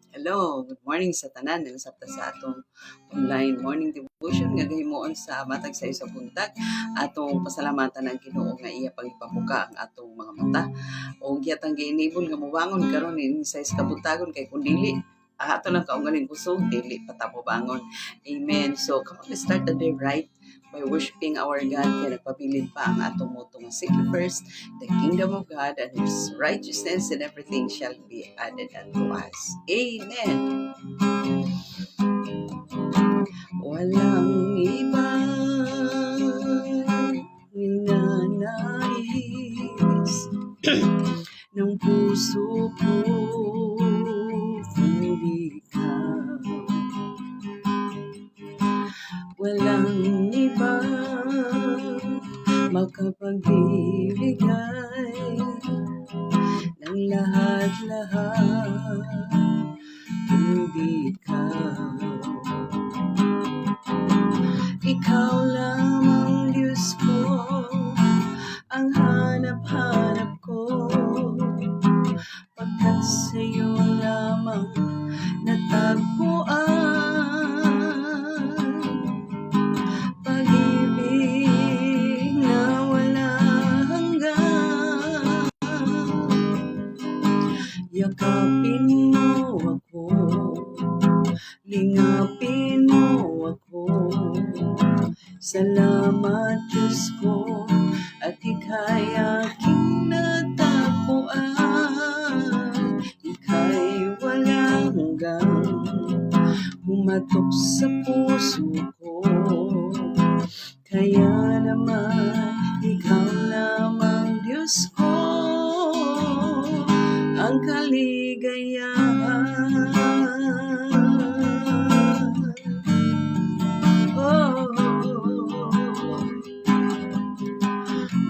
Hello, good morning sa tanan nga sabta sa atong online morning devotion nga gahimoon sa matag sa isa buntag. Atong pasalamatan ang Ginoo nga iya pagipamuka ang atong mga mata o giyatang gi-enable nga mobangon karon in sa kabuntagon kay kun dili ato lang kaungaling kusog dili patamo bangon. Amen. So come on, let's start the day right by worshiping our God kaya nagpabilin pa ang atong motto nga seek ye first the kingdom of God and His righteousness, and everything shall be added unto us. Amen. Walang iba ninanais ng puso ko kundi ikaw. Walang iba makapagbibigay ng lahat-lahat kundi ikaw. Ikaw lamang Diyos ko, ang hanap-hanap ko, pagkat sa'yo lamang natagpuan. Pag-ibig na walang hanggan, yakapin mo ako, lingapin mo ako. Salamat Diyos ko, at ika'y aking natagpuan. Ika'y walang hanggang, humatok sa puso ko. Kaya naman, ikaw lamang Diyos ko, ang kaligayahan.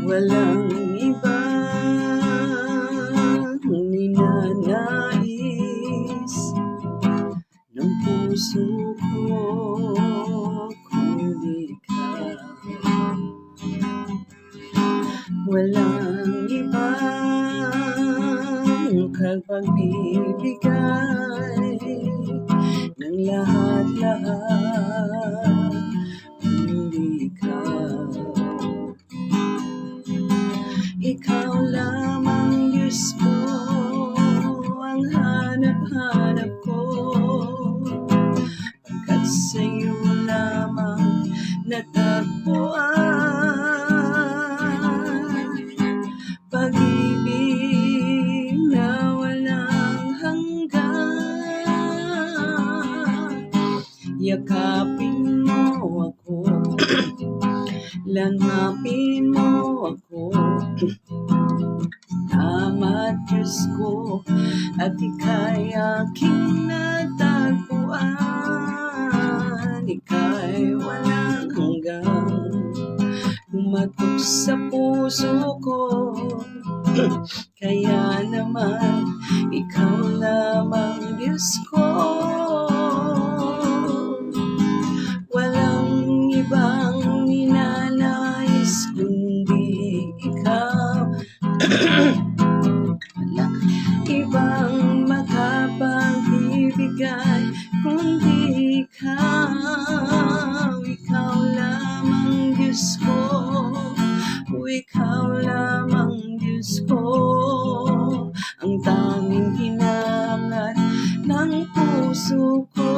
Walang ibang ninanais ng puso ko kundi ikaw. Walang ibang kapagbibigay ng lahat-lahat kundi ikaw. Ikaw lamang Diyos ko, ang hanap-hanap ko, pagkat sa'yo lamang natagpuan. Pag-ibig na walang hanggan, yakapin mo ako, langapin mo ako. Salamat Diyos ko, at ika'y aking natagpuan. Ika'y walang hanggang, humatok sa puso ko. Kaya naman, ikaw lamang Diyos ko, walang ibang ninanais kundi ikaw. Wala ibang makapagbibigay kundi ikaw. Ikaw lamang Diyos ko, ikaw lamang Diyos ko, ang tanging hinangat ng puso ko.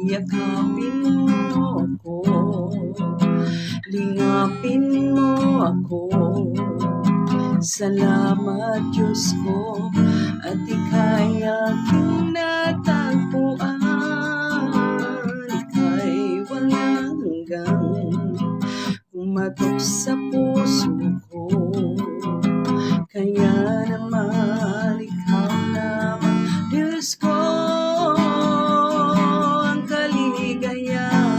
Yakapin mo ako, lingapin mo ako. Salamat Diyos ko, at ika'y aking natagpuan. Ika'y walang hanggang, humatok sa puso ko. Kaya naman, ikaw lamang Diyos ko, ang kaligayahan.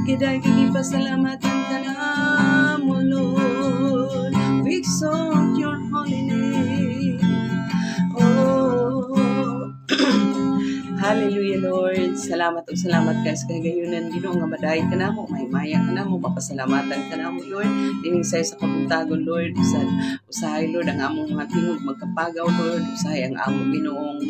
Kiday pasalamatan ka na mo, Lord. We exalt your holy name. Oh, hallelujah. kaayo Lord. Salamat ug salamat kay sa kagayunan Ginoo nga madayon ka namo, mahimaya ka namo, mapasalamatan ka namo Lord. Dining sa kabuntagon Lord, usahay Lord ang among mga tingog magkapagaw Lord, usahay ang among Ginoong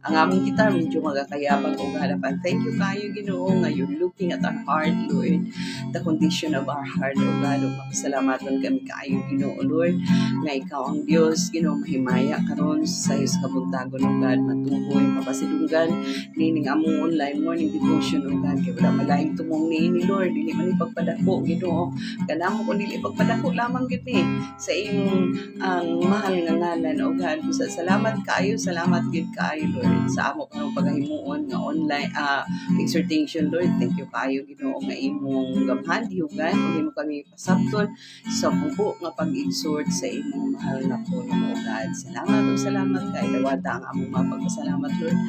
ang among gitar medyo magakayabang ug halapan. Thank you kaayo Ginoo nga you're looking at our heart Lord, the condition of our heart O God. Ug mapasalamatan kami kaayo Ginoo Lord nga ikaw ang Dios Ginoo mahimaya karon sa kabuntagon O God, matuboy mapasidunggan nining among online morning devotion O God, kay wala malaing tumong ni Lord, dili man ipagpadako Ginoo, kanamo kun dili ipagpadako lamang gyud ni sa imong ang mahal nga ngalan O God. Salamat salamat gyud kaayo Lord sa amo kanang pagahimuon nga online exhortation Lord. Thank you kaayo Ginoo nga imong gamhan diugan ug imo kami pasabton sa bubo nga pag-exhort sa imong mahal nga pulong O God. Salamat kay dawata ang among mapagpasalamat Lord.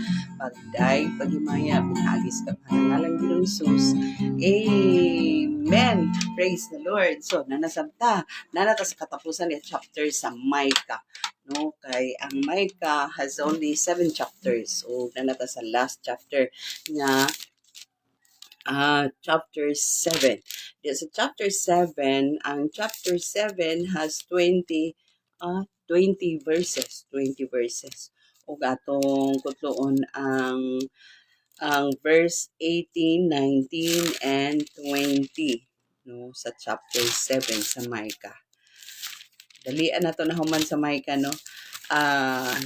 Pagday, paghimaya, pinagis ka pangalan Ginoong Hesus. Amen. Praise the Lord. So, nanasabta sa katapusan ni chapter sa Micah. No, kay ang Micah has only 7 chapters. So, nanata sa last chapter nga chapter 7. Sa chapter 7, ang chapter 7 has 20 verses. 20 verses. O atong kutloon ang verse 18, 19, and 20 no sa chapter 7 sa Micah. Dalian na to na human sa Micah no.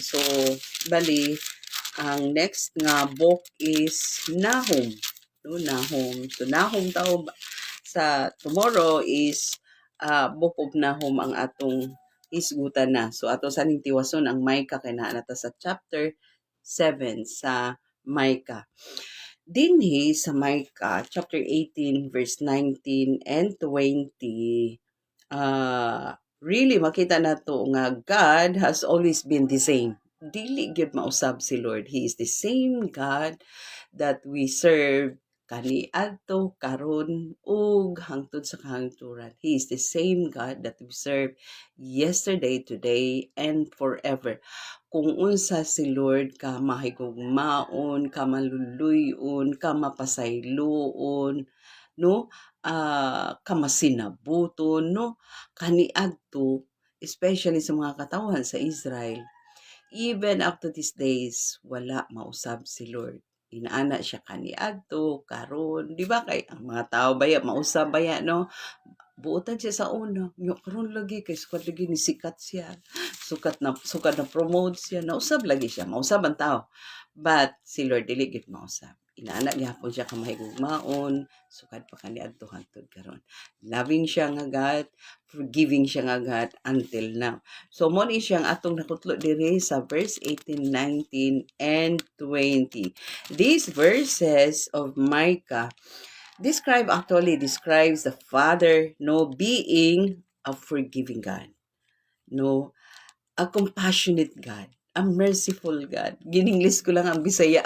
So bali ang next nga book is Nahum. No, Nahum. So Nahum tao sa tomorrow is book of Nahum ang atong isgutan na. So ato sa ning tiwason ang Micah kay naa nata sa chapter 7 sa Micah. Dinhi sa Micah chapter 18 verse 19 and 20 really makita nato nga God has always been the same. Dili gyud mausab si Lord. He is the same God that we serve kaniadto karon ug hangtod sa kahangturan. He is the same God that we serve yesterday, today, and forever. Kung unsa si Lord ka mahigugmaon, ka maluluyon, ka mapasayloon, no? Ka masinabuton, no? Kaniadto, especially sa mga katawhan sa Israel, even up to these days, wala mausab si Lord. Inaana siya kaniadto, karon, di ba kay ang mga tao baya mausab baya no? Buotan siya sa una, nya karon lagi kay sukat lagi ni sikat siya. Sukat na promote siya, nausab lagi siya, mausab ang tao. But si Lord dili gid mausab. Inaana gyapon siya ka mahigugmaon, sukad pa kaniadto hangtod karon. Loving siya nga God, forgiving siya nga God until now. So mo ni siyang atong nakutlo diri sa verse 18, 19 and 20. These verses of Micah describes the Father being a forgiving God, a compassionate God, a merciful God. Gininglis ko lang ang Bisaya.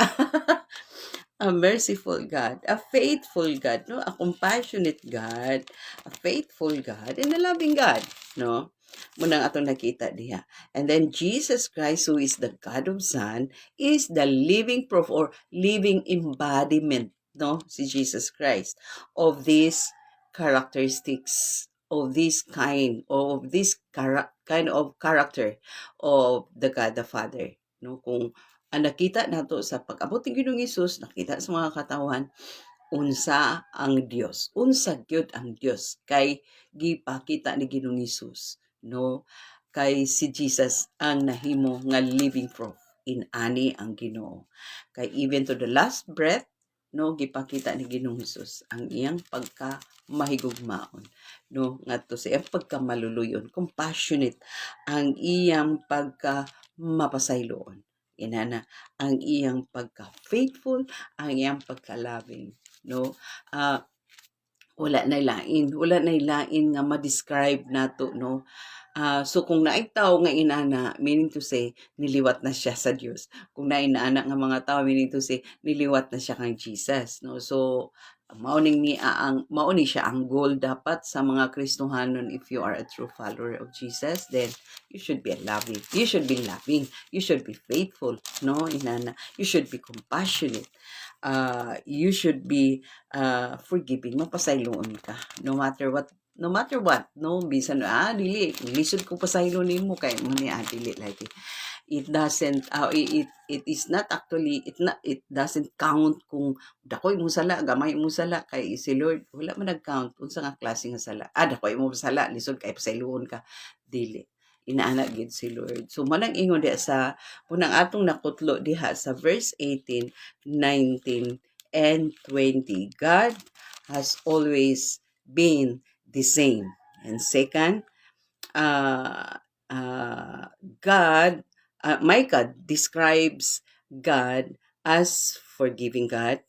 A merciful God, a faithful God, a compassionate God, a faithful God, and a loving God, no? Munang atong nakita diha. And then Jesus Christ, who is the God of Son, is the living proof or living embodiment, no? Si Jesus Christ of these characteristics of this kind of kind of character of the God the Father, no? Kung ang nakita nato sa pag-abot ni Ginoong Hesus, nakita sa mga katawan, unsa ang Dios. Unsa gyud ang Dios kay gipakita ni Ginoong Hesus, no? Kay si Jesus ang nahimo nga living proof. Inani ang Ginoo. Kay even to the last breath, no, gipakita ni Ginoong Hesus ang iyang pagkamahigugmaon, no, ngadto sa iyang pagkamaluluyon, compassionate ang iyang pagkamapasayloon. Inana ang iyang pagka-faithful, ang iyang pagka-loving, no? wala na lain nga ma-describe nato, no. So kung naay tao nga inana, meaning to say niliwat na siya sa Dios. Kung naay naana nga mga tao, meaning to say niliwat na siya kang Jesus, no. So mao ni siya ang goal dapat sa mga Kristohanon. If you are a true follower of Jesus, then you should be loving, you should be faithful, no, inana. You should be compassionate, you should be forgiving, mapasayloon ka no matter what, no, bisan dili lisod ko pasaylo nimo kay mo ni dili lagi. It doesn't it is not actually it doesn't count kung dakoy mo sala, gamay mo sala, kay si Lord wala man nag-count unsa nga klase nga sala. Dakoy mo sala, lisod kay pasayloon ka, dili. Inaana gid si Lord. So manang ingon diha sa punang atong nakutlo diha sa verse 18, 19 and 20. God has always been the same. And second, Micah describes God as forgiving God,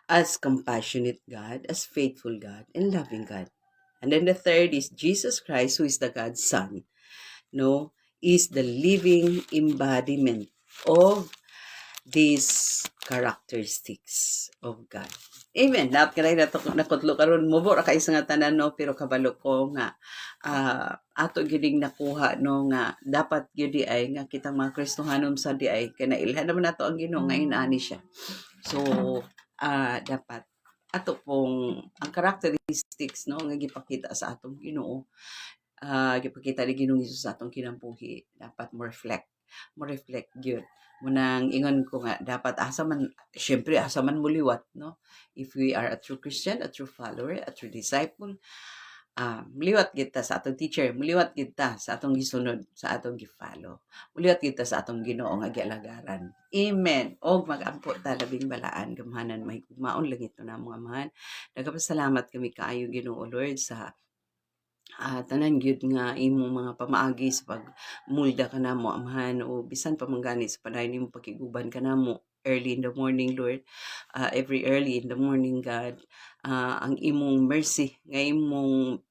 as compassionate God, as faithful God, and loving God. And then the third is Jesus Christ, who is the God's Son, no, is the living embodiment of these characteristics of God. Amen. Lahat kanay nakutlo karon mo ra kay nga tanan, no, pero kabalo ko nga ato gyuding nakuha, no, nga dapat gyud ay nga kitang mga Kristohanon sa di ay kanailhan naman nato ang Ginoo nga inaani siya. So dapat ato pong ang characteristics, no, nga gipakita sa atong Ginoo, gipakita ni Ginoong Hesus sa atong kinambuhi, dapat mo reflect gyud. Munang ingon ko nga dapat asa man muliwat, no, if we are a true Christian, a true follower, a true disciple, muliwat kita sa atong teacher, muliwat kita sa atong gisunod, sa atong gi-follow, muliwat kita sa atong Ginoo nga gialagaran. Amen. Og mag-ampo ta labing balaan gamhanan may maon lang ito na mga amahan. Nagapasalamat kami kaayo Ginoo Lord sa tanan gyud nga imong mga pamaagi sa pagmulda kanamo amahan, o bisan pa man gani sa panay nimo pakiguban kanamo early in the morning, Lord. Every early in the morning, God, ang imong mercy nga imong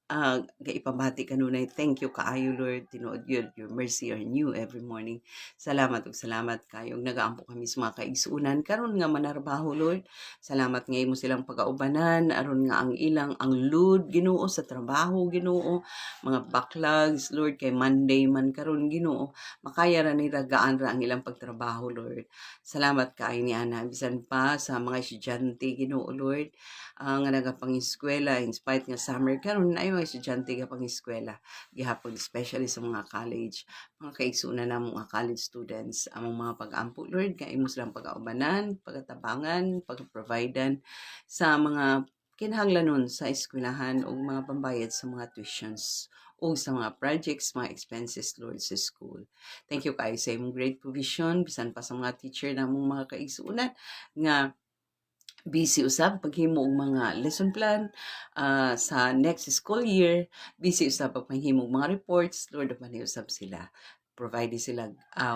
gaipamati kanunay. Thank you kaayo, Lord. Tinuod gyud your mercy are new every morning. Salamat ug salamat kayo. Nagaampo kami sa mga kaigsuunan karon nga manarbaho, Lord. Salamat nga imo silang pagaubanan aron nga ang load Ginoo sa trabaho, Ginoo, mga backlogs, Lord, kay Monday man karon, Ginoo, makaya ra nila gaan ra ang ilang pagtrabaho, Lord. Salamat kaayo ni ana bisan pa sa mga estudyante, Ginoo, Lord, nga nagapang-eskwela in spite nga summer karon ay mga estudyante nga pang-eskwela gihapon, especially sa mga college, mga kaigsuunan na mga college students, among mga pag-ampo, Lord, kay imo silang pag-aubanan, pagatabangan, pag-providean sa mga kinahanglanon sa eskwelahan o mga pambayad sa mga tuitions o sa mga projects, mga expenses, Lord, sa school. Thank you kayo sa imong great provision, bisan pa sa mga teacher na mong mga kaigsuunan nga busy usab paghimo og mga lesson plan sa next school year, busy usab paghimo og mga reports, Lord, usab sila. Provide sila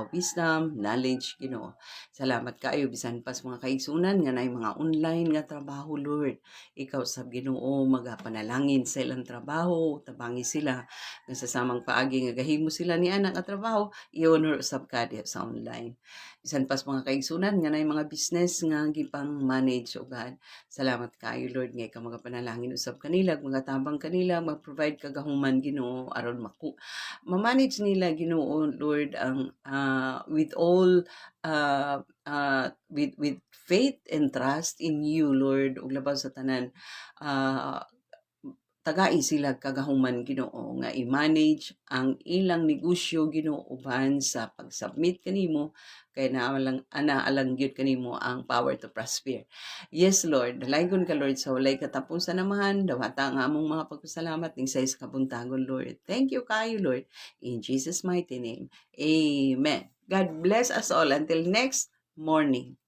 wisdom, knowledge, Ginoo. Salamat kaayo bisan pa sa mga kaigsunan nga nay mga online nga trabaho, Lord. Ikaw sab Ginoo magapanalangin sa ilang trabaho, tabangi sila nga sa samang paagi nga gahimo sila ni anak nga trabaho, i-honor usab ka diha sa online. Bisan pa sa mga kaigsunan nga nay mga business nga gipang manage, o God. Salamat kaayo, Lord, nga ikaw magapanalangin usab kanila, mga tabang kanila, mag-provide kagahuman, Ginoo, aron ma-manage nila, Ginoo, Lord, ang with all with faith and trust in you, Lord, ug labaw sa tanan, tagai sila kagahuman, Ginoo, nga i-manage ang ilang negosyo, Ginoo, uban sa pag-submit kanimo, kay naalang gyud kanimo ang power to prosper. Yes, Lord, dalaygon ka, Lord, sa walay katapusan naman, dawata nga among mga pagpasalamat ning sa kabuntagon, Lord. Thank you kayo, Lord, in Jesus' mighty name. Amen. God bless us all until next morning.